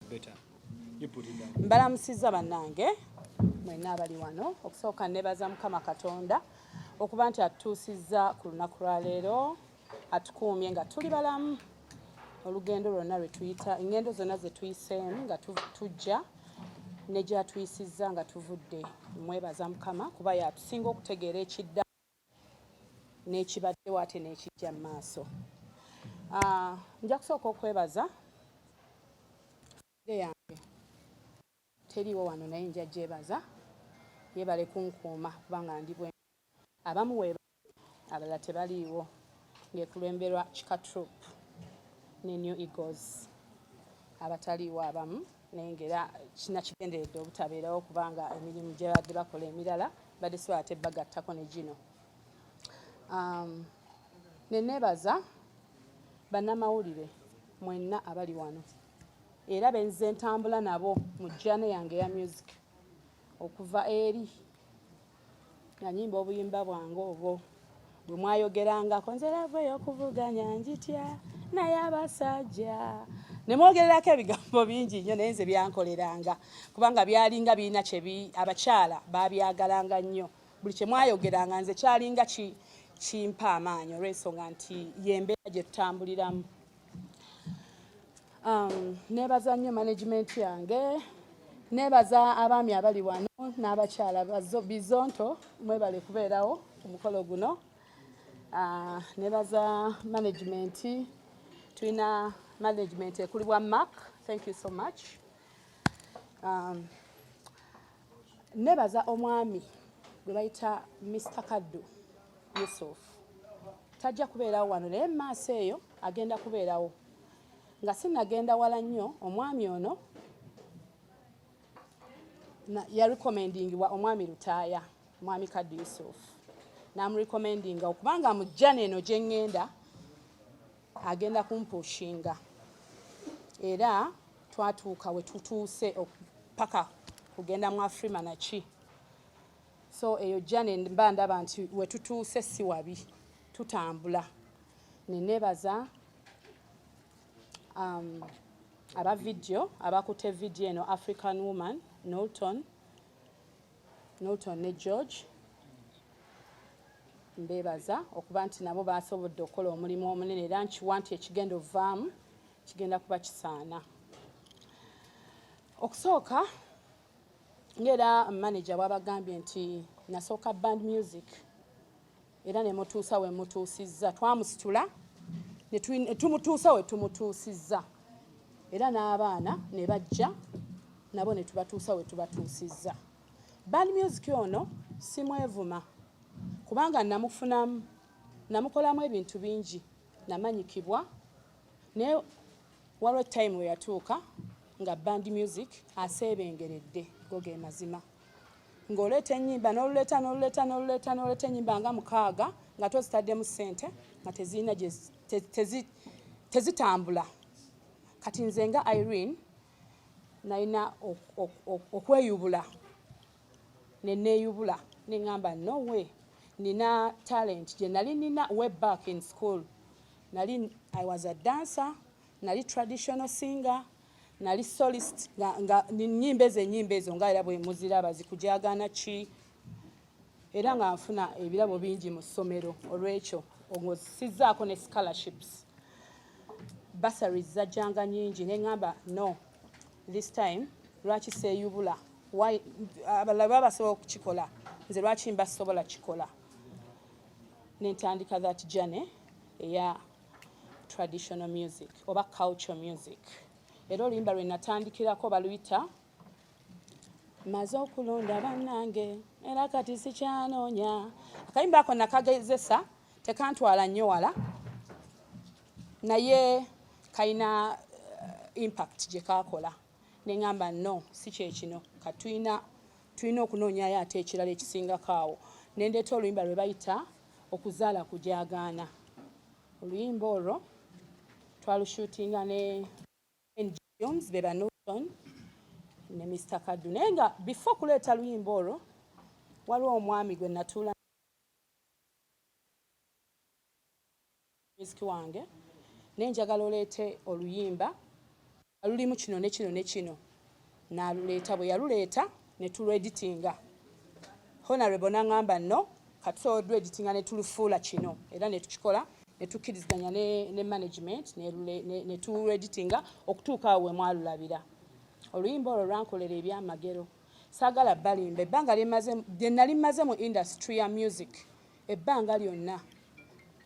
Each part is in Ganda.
better. You put it down. Mbalamusizza bannange mwenna abali wano okusooka nebaza Mukama Katonda okuba nti atutuusizza ku lunaku lwa leero atukuumye nga tuli balamu olugendo lwonna lwe tuyita engendo zonna ze tuyiseemu nga tujja ne gy'atuyisizza nga tuvudde mwebaza Mukama kuba yatusinga okutegeera ekidda n'ekibaddewo ate n'ekijja mu maaso. Nja kusooka okwebaza yange teriiwo wano naye nja gyebaza yeebale kunkuuma kubanga ndi bwe abamu weeba abalala tebaliiwo ng'ekulemberwa Chika Troop ne New Eagles abataliiwo abamu naye ng'era kinakigenderedde obutabeerawo kubanga emirimu gye badde bakola emirala badde so ate bagattako ne gino. Ne neebaza bannamawulire mwenna abali wano era benze ntambula nabo mu jjane yange ya music okuva eri nanyimba obuyimba bwange obwo bwe mwayogerangako nze lava ey'okuvuganya njitya naye abasajja ne mwogererako ebigambo bingi nnyo naye nze byankoleranga kubanga byalinga birina abakyala babyagalanga nnyo buli kye mwayogeranga nze kyalinga kimpa amaanyi olw'ensonga nti yembeera gye tutambuliramu. Nebaza nnyo management yange nebaza abaami abali wano n'abakyala bizonto mwebale kubeerawo ku mukolo guno. Nebaza management tulina management ekulibwa Mark, thank you so much. Nebaza omwami gwe bayita Mr. Kaddu Yusuf tajja kubeerawo wano naye maaso eyo agenda kubeerawo nga sinagenda wala nnyo omwami ono ya recommendingibwa omwami Lutaaya omwami Kaddu Yusuf n'amurecommendinga okubanga mu jjana eno gye ŋŋenda agenda kumpushinga era twatuuka we tutuuse paka kugenda mu Afrima naki so eyo jjana mba ndaba nti we tutuuse si wabi tutambula. Ne neebaza aba video abakutte video eno African Woman Norton ne George mbeebaza okuba nti nabo basobodde okukola omulimu omunene era nkiwa nti ekigenda ovaamu kigenda kuba kisaana. Okusooka ng'era manager bw'abagambye nti nasooka band music era ne mutuusa we mutuusizza twamusitula ne tumutuusa we tumutuusizza era n'abaana ne bajja nabo ne tubatuusa we tubatuusizza. Band music ono simwevuma kubanga namufunamu namukolamu ebintu bingi namanyikibwa naye waliwo time we yatuuka nga band music aseebengeredde go ge mazima ng'oleeta ennyimba n'oluleeta ennyimba nga 6 nga tozitaddemu ssente nga tezirina tezitambula. Kati nze nga Irene nalina okweyubula ne neeyubula ne ŋŋamba no way nina talent gye nali nina way back in school. I was a dancer, nali traditional singer, nali solist nga nnyimba ezo nga era bwe muziraba zikujagana ki era nga nfuna ebirabo bingi mu ssomero olw'ekyo sizzaako ne scholarships bursaries zajjanga nyingi ne ŋŋamba no this time lwaki seeyubula abalala baba basobola okukikola nze lwaki mbasobola kikola ne ntandika that journey eya traditional music oba culture music era oluyimba lwe natandikirako baluyita maze okulonda bannange era kati sikyanoonya. Akayimba ako nakagezesa tekantwala nnyo wala naye kalina impact gye kakola ne ŋŋamba no si kyekino katulina okunoonyayo ate ekirala ekisingako awo ne ndeeta oluyimba lwe bayita okuzaala kujagaana. Oluyimba olwo twalushutinga ne Jones beba Norton ne Mr. Kaddu naye nga before kuleeta luyimba olwo waliwo omwami gwe natuula music wange naye njagala oleete oluyimba lulimu kino ne kino ne kino n'aluleeta bwe yaluleeta ne tulweditinga honorable n'angamba no katusobola olweditinga ne tulufuula kino era ne tukikola ne tukkiriziganya ne management ne tulweditinga okutuuka awo we mwalulabira oluyimba olwo lwankolera ebyamagero saagala balimba ebbanga lye nali mmaze mu industry ya music ebbanga lyonna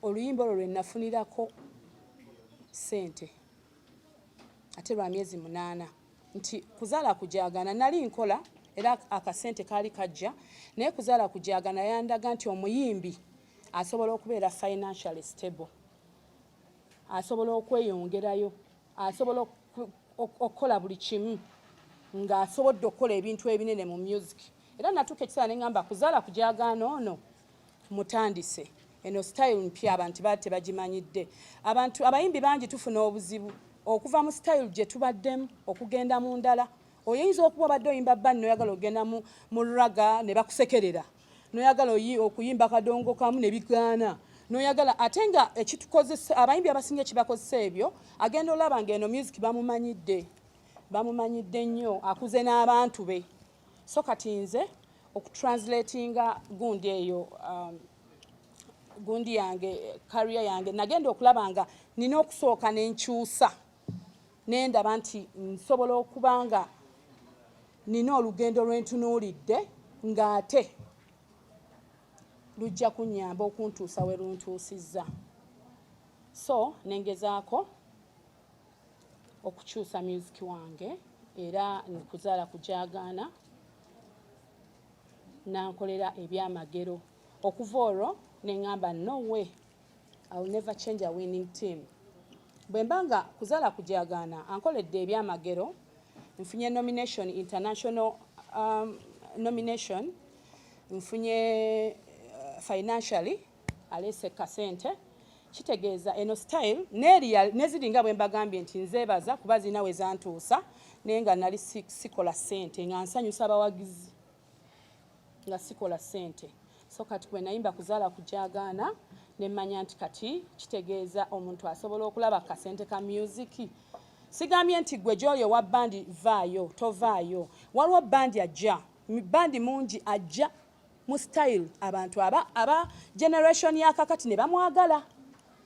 oluyimba olwo lwe nafunirako ssente ate lwa myezi 8 nti kuzaala kujagana nali nkola era akasente kaali kajja naye kuzaala kujagana yandaga nti omuyimbi asobola okubeera financially stable asobola okweyongerayo asobola okukola buli kimu ng'asobodde okukola ebintu ebinene mu music era natuuka ekiseera ne ŋŋamba kuzaala kujagana ono mutandise eno style mpya abantu baali tebagimanyidde abayimbi bangi tufuna obuzibu okuva mu style gye tubaddemu okugenda mu ndala oyinza okuba obadde oyimba bbani noyagala okugenda mu raga ne bakusekerera noyagala okuyimba kadongo kamu ne bigaana noyagala ate nga ekitukozesa abayimbi abasinga ekibakozesa ebyo agenda olaba ng'eno music bamumanyidde nnyo akuze n'abantu be so kati nze okutranslatinga gundi eyo gundi yange career yange nagenda okulaba nga nina okusooka n'enkyusa nendaba nti nsobola okuba nga nina olugendo lwentunuulidde ng'ate lujja kunnyamba okuntuusa we luntuusizza so nengezaako okukyusa music wange era nkuzaala kujagaana nankolera ebyamagero okuva olwo neŋŋamba no way I will never change a winning team bwe mbanga kuzaala kujagaana ankoledde ebyamagero nfunye nomination international nomination nfunye financially alese kasente kitegeeza eno style neziringa bwe mbagambye nti nzeebaza kuba zina we zantuusa naye nga nali sikola ssente nga nsanyusa abawagizi nga sikola ssente so kati bwe nayimba kuzaala kujagaana nemmanya nti kati kitegeeza omuntu asobola okulaba kasente ka music sigambye nti gwe gy'oyo wa bandi vaayo tovaayo waliwo bandi ajja bandi mungi ajja mu style abantu aba generation yakakati ne bamwagala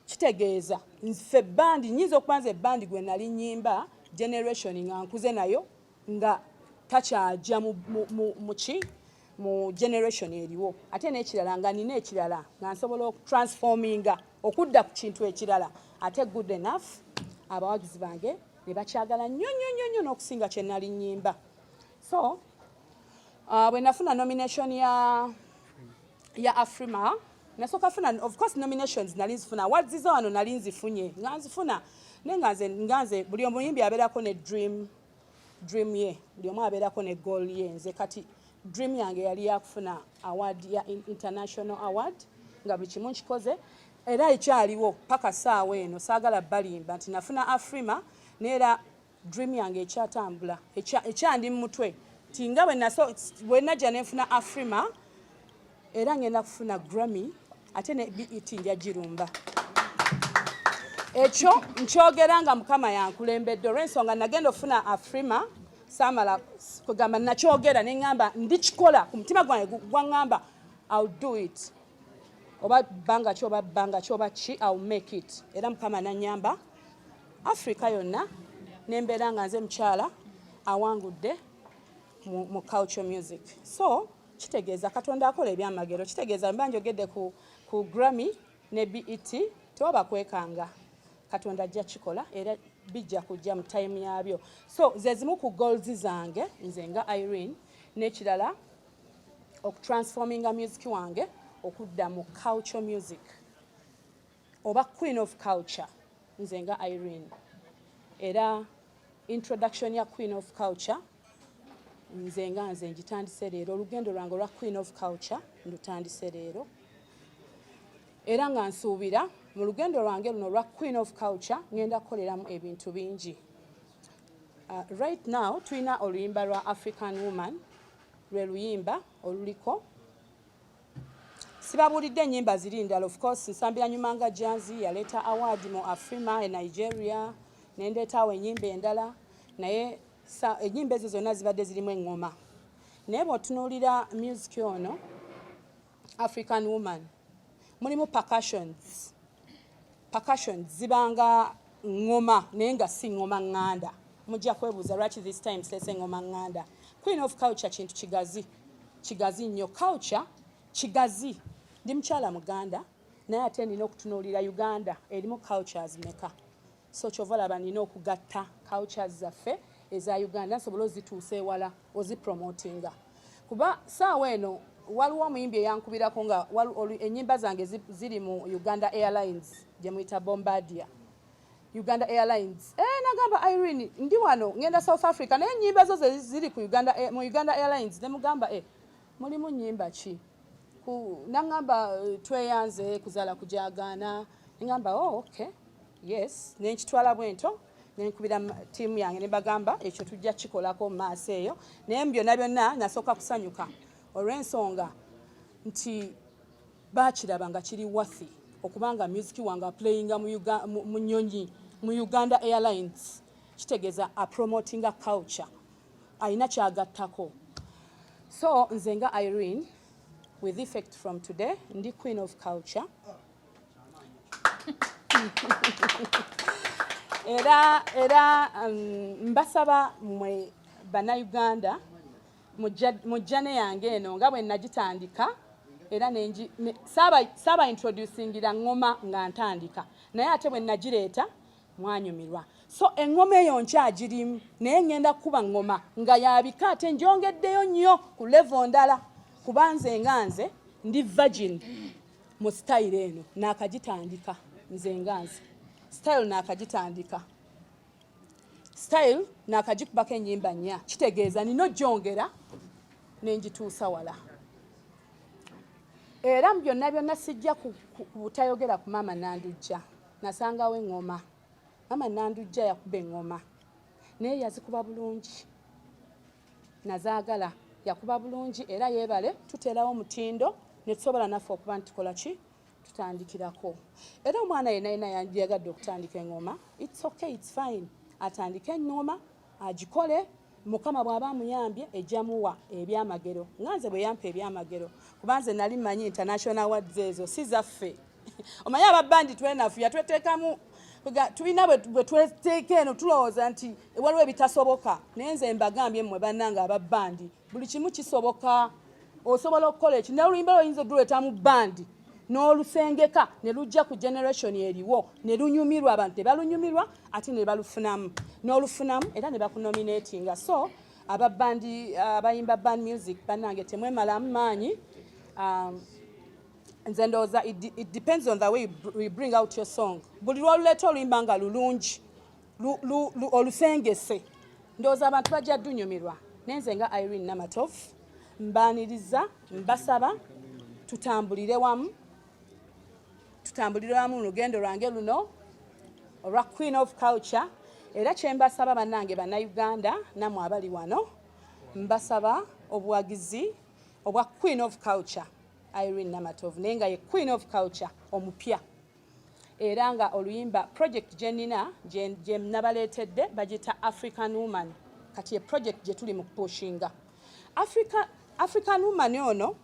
kitegeeza nfe bandi nyinza okubanza ebbandi gwe nali nnyimba generation nga nkuze nayo nga takyajja mu generation eriwo ate n'ekirala nga nina ekirala nga nsobola okutransforminga okudda ku kintu ekirala ate good enough abawagizi bange ne bakyagala nnyo n'okusinga kye nali nnyimba so bwe nafuna nomination ya Afrima nasooka funa of course nominations nali nzifuna awards zo wano nali nzifunye nga nzifuna naye nga nze buli omuyimbi abeerako ne dream ye buli omu abeerako ne goal ye nze kati dream yange yali yakufuna award ya international award nga buli kimu nkikoze era ekyaliwo paka saawa eno saagala balimba nti nafuna Afrima neera dream yange ekyatambula ekyandi mu mutwe ti nga bwe najja nenfuna Afrima era ngenda kufuna Grammy ate ne BET njagirumba ekyo nkyogera nga Mukama yankulembedde olw'ensonga nagenda okufuna Afrima saamala kugamba nakyogera ne ŋŋamba ndikikola ku mutima gwange gwaŋŋamba I'll do it oba bbanga ki oba ki I'll make it era Mukama nannyamba Africa yonna nembeera nga nze mukyala awangudde mu culture music so kitegeeza Katonda akola ebyamagero kitegeeza mba njogedde ku Grammy ne BET tewaba kwekanga Katonda ajja kikola era bijja kujja mu time yabyo so ze zimu ku goals zange nze nga Irene n'ekirala okutransforminga music wange okudda mu culture music oba queen of culture nze nga Irene era introduction ya queen of culture nze nga nze ngitandise leero olugendo lwange olwa queen of culture ndutandise leero era nga nsuubira mu lugendo lwange luno olwa queen of culture ngenda kukoleramu ebintu bingi right now tulina oluyimba lwa African woman lwe luyimba oluliko sibabuulidde ennyimba ziri ndala of course nsambira nyuma nga Janzi yaleeta award mu Afrima e Nigeria nendeetaawo ennyimba endala naye ennyimba ezo zonna zibadde zirimu eŋŋoma naye bw'otunuulira music ono African Woman mulimu percussions zibanga ŋŋoma naye nga si ŋŋoma ŋŋanda mujja kwebuuza lwaki this time sese ŋŋoma ŋŋanda Queen of Culture kintu kigazi nnyo culture kigazi ndi mukyala muganda naye ate nina okutunuulira Uganda erimu cultures meka so kyova olaba nina okugatta cultures zaffe eza Uganda nsobola ozituusa ewala ozipromotinga kuba saawa eno waliwo omuyimbi eyankubirako nga ennyimba zange ziri mu Uganda Airlines gye muyita Bombardier Uganda Airlines nagamba Irene ndi wano ngenda South Africa naye ennyimba zo ziri mu Uganda Airlines ne mugamba mulimu nnyimba ki nangamba tweyanze kuzaala kujagaana ngamba okay yes nenkitwala bwento nenkubira tiimu yange ne bagamba ekyo tujja kikolako mu maaso eyo naye byonna nasooka kusanyuka olw'ensonga nti baakiraba nga kiri wathi okubanga music wange playinga mu nnyonyi mu Uganda Airlines kitegeeza promotinga culture ayina kyagattako so nze nga Irene with effect from today ndi Queen of Culture era mbasaba mwe bannayuganda mujjane yange eno nga bwe nagitandika era saaba introducingira ŋŋoma nga ntandika naye ate bwe nagireeta mwanyumirwa so eŋŋoma eyo nkyagirimu naye ŋŋenda kuba ŋŋoma nga yabika ate ngyongeddeyo nnyo ku level ndala kuba nze ndi virgin mu style eno naakagitandika nze nganze style naakagitandika style naakagikubako ennyimba nnya kitegeeza nina ojjongera n'engituusa wala era mu byonna sijja butayogera ku maama Nandujja nasangawo eŋŋoma maama Nandujja yakuba eŋŋoma naye yazikuba bulungi nazaagala yakuba bulungi era yeebale tuteerawo omutindo ne tusobola naffe okuba ntikola ki tutandikirako era omwana yenna yagadde okutandika eŋŋoma it's okay it's fine atandike eŋŋoma agikole mukama bw'aba amuyambye ejjamuwa ebyamagero nganze bwe yampa ebyamagero kubanze nali mmanyi international awards ezo si zaffe omanyi ababandi twenafu yatweteekamu tulina bwe tweteeka eno tulowooza nti waliwo ebitasoboka naye nze mbagambye mmwe bannanga ababbandi buli kimu kisoboka osobola okukola eki n'oluyimba lwoyinza oluleeta mu bandi n'olusengeka ne lujja ku generation eriwo ne lunyumirwa abantu tebalunyumirwa ate ne balufunamu n'olufunamu era ne bakunominatinga so ababandi abayimba band music bannange temwemalamu maanyi nze ndowooza it depends on the way you bring out your song buli lwoluleeta oluyimba nga lulungi olusengese ndowooza abantu bajja dunyumirwa nenze nga Irene Namatovu mbaaniriza mbasaba tutambulire wamu mu lugendo lwange luno olwa Queen of Culture era kyembasaba bannange bannayuganda nammwe abali wano mbasaba obuwagizi obwa Queen of Culture Irene Namatovu naye nga ye Queen of Culture omupya era nga oluyimba project gye nnina gye nabaleetedde bagita African Woman kati ye project gye tuli mu kupushinga African Woman ono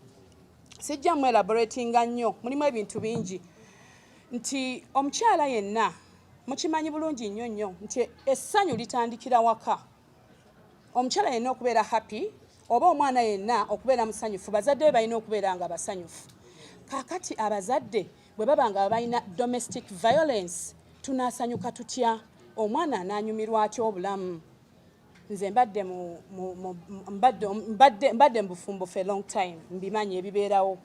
sijja mu elaboratinga nnyo mulimu ebintu bingi nti omukyala yenna mukimanyi bulungi nnyo nti essanyu litandikira waka omukyala yenna okubeera happy oba omwana yenna okubeera musanyufu bazadde balina okubeera nga basanyufu kakati abazadde bwe baba nga balina domestic violence tunaasanyuka tutya omwana ananyumirwa atya obulamu nze mbadde mu bufumbo for a long time mbimanyi ebibeerawo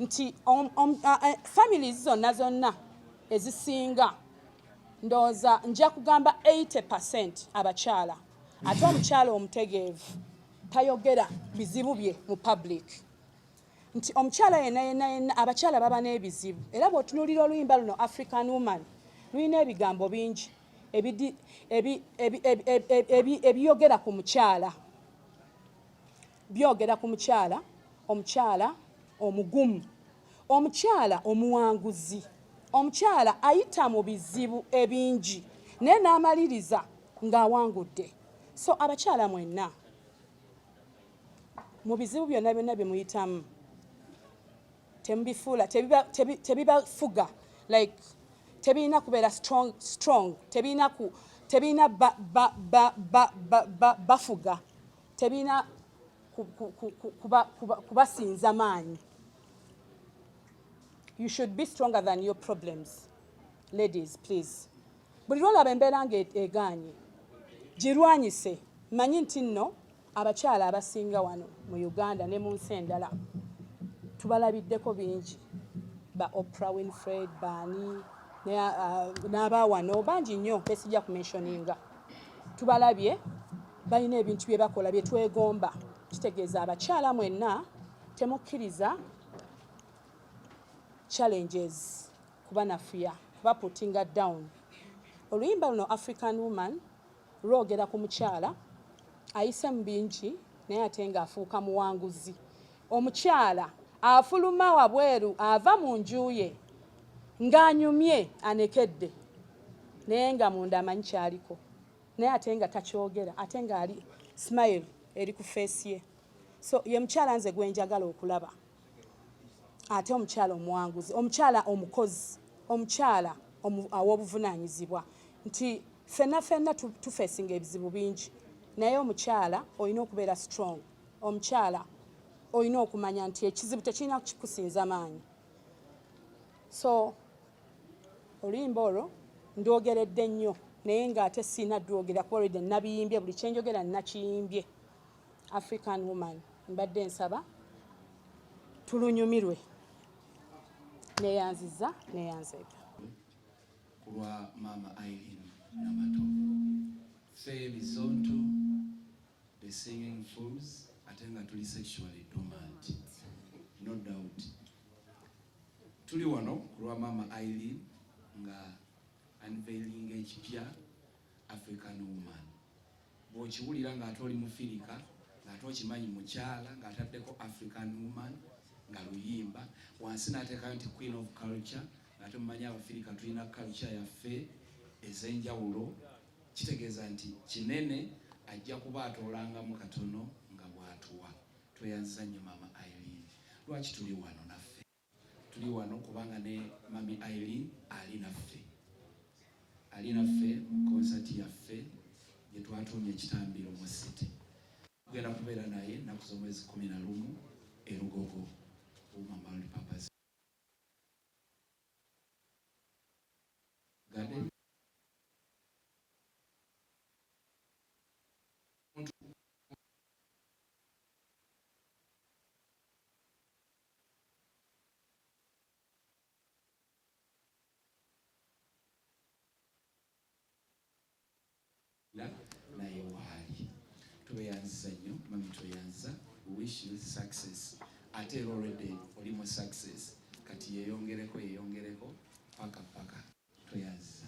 nti families zonna ezisinga ndowooza nja kugamba 80% abakyala ate omukyala omutegeevu tayogera bizibu bye mu public nti omukyala yenna abakyala baba n'ebizibu era bw'otunuulira oluyimba luno African Woman lulina ebigambo bingi ebiyogera ku mukyala byogera ku mukyala omukyala omugumu omukyala omuwanguzi omukyala ayita mu bizibu ebingi naye n'amaliriza ng'awangudde So abakyala mwenna mu bizibu byonna bye muyitamu temubifuula tebibafuga like tebirina kubeera strong tebirina bafuga tebirina kubasinza maanyi. You should be stronger than your problems. Ladies, please. Buli lwolaba embeera ng'egaanye girwanyise. Manyi nti nno abakyala abasinga wano mu Uganda ne mu nsi endala tubalabiddeko bingi, ba Oprah Winfrey, baani n'abaawano bangi nnyo besijja kumentioninga. Tubalabye balina ebintu bye bakola bye twegomba. Kitegeeza abakyala mwenna temukkiriza challenges kuba nafuya kuba puttinga down. Oluyimba luno African Woman lwogera ku mukyala ayise mu bingi naye ate ng'afuuka muwanguzi. Omukyala afuluma wabweru ava mu nju ye ng'anyumye anekedde naye nga munda amanyi kyaliko naye ate nga takyogera ate ng'ali smile eri ku face ye. So ye mukyala nze gwe njagala okulaba. Ate omukyala omuwanguzi, omukyala omukozi, omukyala aw'obuvunaanyizibwa nti ffenna tufeesinga ebizibu bingi naye omukyala olina okubeera strong. Omukyala olina okumanya nti ekizibu tekirina kikusinza maanyi. So oluyimba olwo ndwogeredde nnyo naye ng'ate sirina ddwogera kuba olwedde nabiyimbye buli kye njogera nakiyimbye. African Woman mbadde nsaba tulunyumirwe. Neyanziza neyanzeega. Kulwa Mama Irene Namatovu. Ffe bizonto, the singing fools, ate nga tuli sexually dormant. No doubt. Tuli wano kulwa Mama Irene nga unveiling ekipya African Woman. Bw'okiwulira ng'ate oli mufirika, ng'ate okimanyi mukyala, ng'ataddeko African Woman, nga luyimba, wansi n'ateekayo nti Queen of Culture, ng'ate mumanyi Abafirika tulina culture yaffe ez'enjawulo. Kitegeeza nti kinene ajja kuba atoolangamu katono nga bw'atuwa. Tweyanziza nnyo Mama Irene. Lwaki tuli wano naffe? Tuli wano kubanga ne Mami Irene ali naffe. Ali naffe mu konsati yaffe gye twatuumye ekitambiro mu City. Tugenda kubeera naye ennaku z'omwezi 11 e Lugogo. Multipurpose garden. Naye waali tweyanziza nnyo mami, tweyanziza. We wish you success. Ate already oli mu success kati yeyongereko paka tweyanziza.